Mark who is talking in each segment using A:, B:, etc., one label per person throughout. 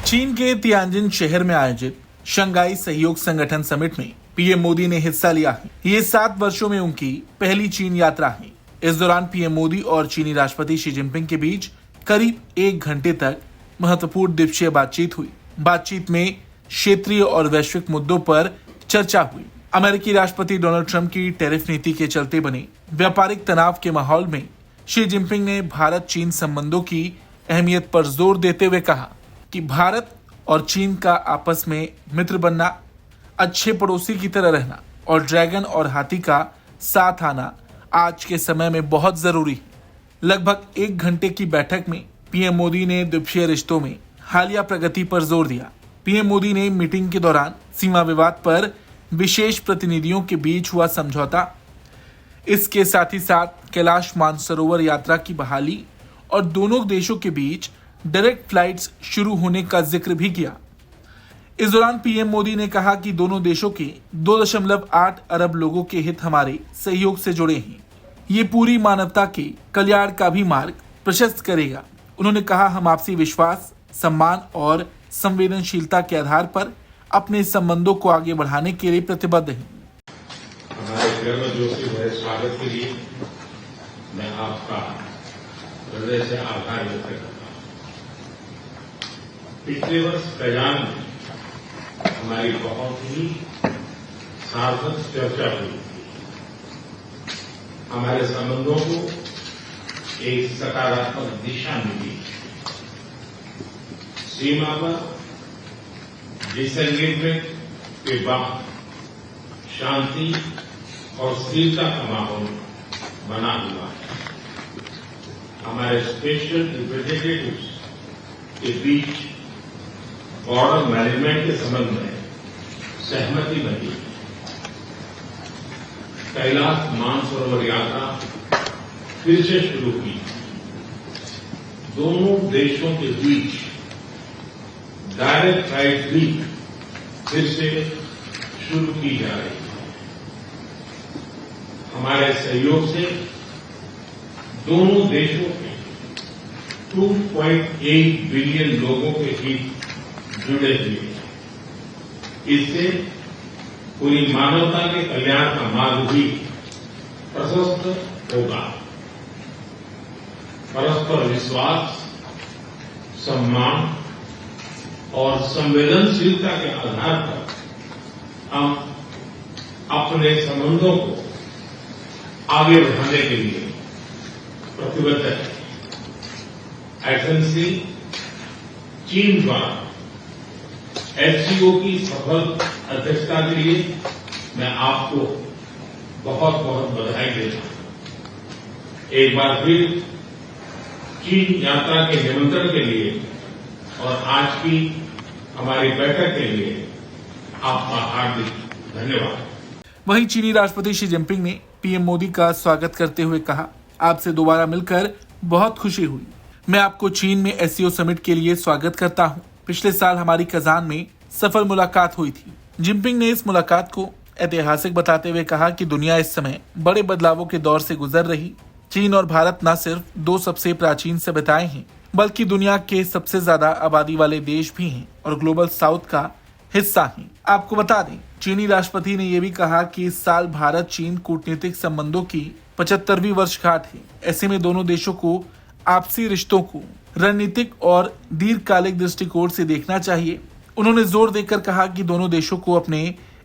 A: चीन के तियानजिन शहर में आयोजित शंघाई सहयोग संगठन समिट में पीएम मोदी ने हिस्सा लिया है। ये 7 वर्षों में उनकी पहली चीन यात्रा है। इस दौरान पीएम मोदी और चीनी राष्ट्रपति शी जिनपिंग के बीच करीब 1 घंटे तक महत्वपूर्ण द्विपक्षीय बातचीत हुई। बातचीत में क्षेत्रीय और वैश्विक मुद्दों पर चर्चा हुई। अमेरिकी राष्ट्रपति डोनाल्ड ट्रंप की टैरिफ नीति के चलते बने व्यापारिक तनाव के माहौल में शी जिनपिंग ने भारत चीन संबंधों की अहमियत पर जोर देते हुए कहा कि भारत और चीन का आपस में मित्र बनना, अच्छे पड़ोसी की तरह रहना और ड्रैगन और हाथी का साथ आना आज के समय में बहुत जरूरी है। लगभग 1 घंटे की बैठक में पीएम मोदी ने द्विपक्षीय रिश्तों में हालिया प्रगति पर जोर दिया। पीएम मोदी ने मीटिंग के दौरान सीमा विवाद पर विशेष प्रतिनिधियों के बीच हुआ समझौता, इसके साथ ही साथ कैलाश मानसरोवर यात्रा की बहाली और दोनों देशों के बीच डायरेक्ट फ्लाइट्स शुरू होने का जिक्र भी किया। इस दौरान पीएम मोदी ने कहा कि दोनों देशों के 2.8 अरब लोगों के हित हमारे सहयोग से जुड़े हैं। ये पूरी मानवता के कल्याण का भी मार्ग प्रशस्त करेगा। उन्होंने कहा, हम आपसी विश्वास, सम्मान और संवेदनशीलता के आधार पर अपने संबंधों को आगे बढ़ाने के लिए प्रतिबद्ध हैं।
B: हमारे गर्मजोशी भरे स्वागत के लिए मैं आपका हृदय से आभार व्यक्त करता हूं। पिछले वर्ष कल्याण में हमारी बहुत ही सार्थक चर्चा हुई थी। हमारे संबंधों को एक सकारात्मक दिशा मिली। सीमा पर डिसएंगेजमेंट के बाद शांति और स्थिरता का माहौल बना हुआ है। हमारे स्पेशल रिप्रेजेंटेटिव्स के बीच बॉर्डर मैनेजमेंट के संबंध में सहमति बनी। कैलाश मानसरोवर यात्रा फिर से शुरू की। दोनों देशों के बीच डायरेक्ट फ्लाइट भी फिर से शुरू की जा रही है। हमारे सहयोग से दोनों देशों के 2.8 बिलियन लोगों के हित जुड़े हुए हैं। इससे पूरी मानवता के कल्याण का मार्ग भी प्रशस्त होगा। परस्पर विश्वास, सम्मान और संवेदनशीलता के आधार पर हम अपने संबंधों को आगे बढ़ाने के लिए प्रतिबद्ध है। एसएनसी चीन द्वारा एससीओ की सफल अध्यक्षता के लिए मैं आपको बहुत बहुत बधाई देता हूं। एक बार फिर चीन यात्रा के निमंत्रण के लिए और आज की हमारी बैठक के लिए आपका हार्दिक धन्यवाद।
A: वहीं चीनी राष्ट्रपति शी जिनपिंग ने पीएम मोदी का स्वागत करते हुए कहा, आपसे दोबारा मिलकर बहुत खुशी हुई। मैं आपको चीन में एससीओ समिट के लिए स्वागत करता हूं। पिछले साल हमारी कजान में सफल मुलाकात हुई थी। जिनपिंग ने इस मुलाकात को ऐतिहासिक बताते हुए कहा कि दुनिया इस समय बड़े बदलावों के दौर से गुजर रही। चीन और भारत न सिर्फ 2 सबसे प्राचीन सभ्यताएं हैं, बल्कि दुनिया के सबसे ज्यादा आबादी वाले देश भी हैं और ग्लोबल साउथ का हिस्सा हैं। आपको बता दें, चीनी राष्ट्रपति ने यह भी कहा कि इस साल भारत चीन कूटनीतिक संबंधों की 75वीं वर्षगांठ है। ऐसे में दोनों देशों को आपसी रिश्तों को रणनीतिक और दीर्घकालिक दृष्टिकोण से देखना चाहिए। उन्होंने जोर देकर कहा कि दोनों देशों को अपने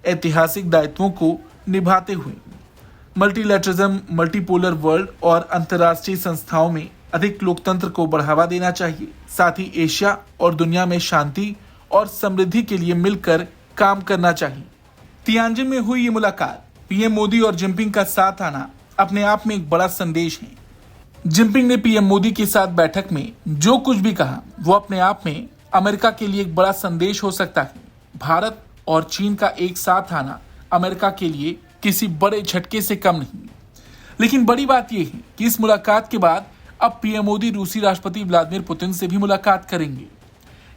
A: ऐतिहासिक दायित्वों को निभाते हुए मल्टीलैटरिज्म, मल्टीपोलर वर्ल्ड और अंतर्राष्ट्रीय संस्थाओं में अधिक लोकतंत्र को बढ़ावा देना चाहिए। साथ ही एशिया और दुनिया में शांति और समृद्धि के लिए मिलकर काम करना चाहिए। तियानजिन में हुई ये मुलाकात, पीएम मोदी और जिनपिंग का साथ आना अपने आप में एक बड़ा संदेश है। जिनपिंग ने पीएम मोदी के साथ बैठक में जो कुछ भी कहा, वो अपने आप में अमेरिका के लिए एक बड़ा संदेश हो सकता है। भारत और चीन का एक साथ आना अमेरिका के लिए किसी बड़े झटके से कम नहीं। लेकिन बड़ी बात यह है कि इस मुलाकात के बाद अब पीएम मोदी रूसी राष्ट्रपति व्लादिमीर पुतिन से भी मुलाकात करेंगे।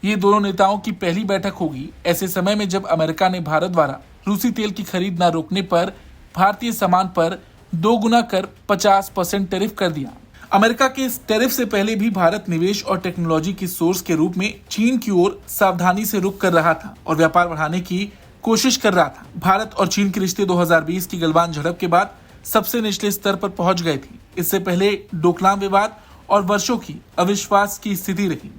A: ये दोनों नेताओं की पहली बैठक होगी ऐसे समय में जब अमेरिका ने भारत द्वारा रूसी तेल की खरीद न रोकने पर भारतीय सामान पर 2 गुना कर 50% टैरिफ कर दिया। अमेरिका के इस टैरिफ से पहले भी भारत निवेश और टेक्नोलॉजी की सोर्स के रूप में चीन की ओर सावधानी से रुख कर रहा था और व्यापार बढ़ाने की कोशिश कर रहा था। भारत और चीन के रिश्ते 2020 की गलवान झड़प के बाद सबसे निचले स्तर पर पहुंच गए थे। इससे पहले डोकलाम विवाद और वर्षों की अविश्वास की स्थिति रही,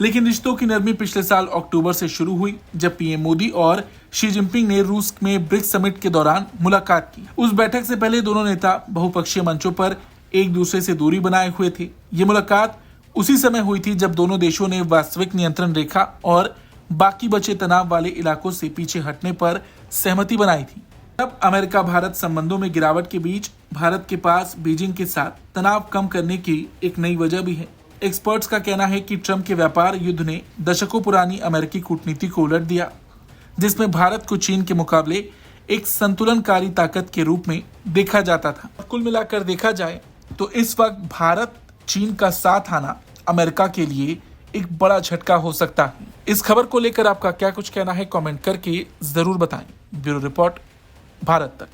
A: लेकिन रिश्तों की नरमी पिछले साल अक्टूबर से शुरू हुई, जब पीएम मोदी और शी जिनपिंग ने रूस में ब्रिक्स समिट के दौरान मुलाकात की। उस बैठक से पहले दोनों नेता बहुपक्षीय मंचों पर एक दूसरे से दूरी बनाए हुए थे। ये मुलाकात उसी समय हुई थी जब दोनों देशों ने वास्तविक नियंत्रण रेखा और बाकी बचे तनाव वाले इलाकों से पीछे हटने पर सहमति बनाई थी। अब अमेरिका भारत संबंधों में गिरावट के बीच भारत के पास बीजिंग के साथ तनाव कम करने की एक नई वजह भी है। एक्सपर्ट्स का कहना है कि ट्रंप के व्यापार युद्ध ने दशकों पुरानी अमेरिकी कूटनीति को उलट दिया, जिसमें भारत को चीन के मुकाबले एक संतुलनकारी ताकत के रूप में देखा जाता था। कुल मिलाकर देखा जाए तो इस वक्त भारत चीन का साथ आना अमेरिका के लिए एक बड़ा झटका हो सकता है। इस खबर को लेकर आपका क्या कुछ कहना है, कमेंट करके जरूर बताएं। ब्यूरो रिपोर्ट, भारत तक।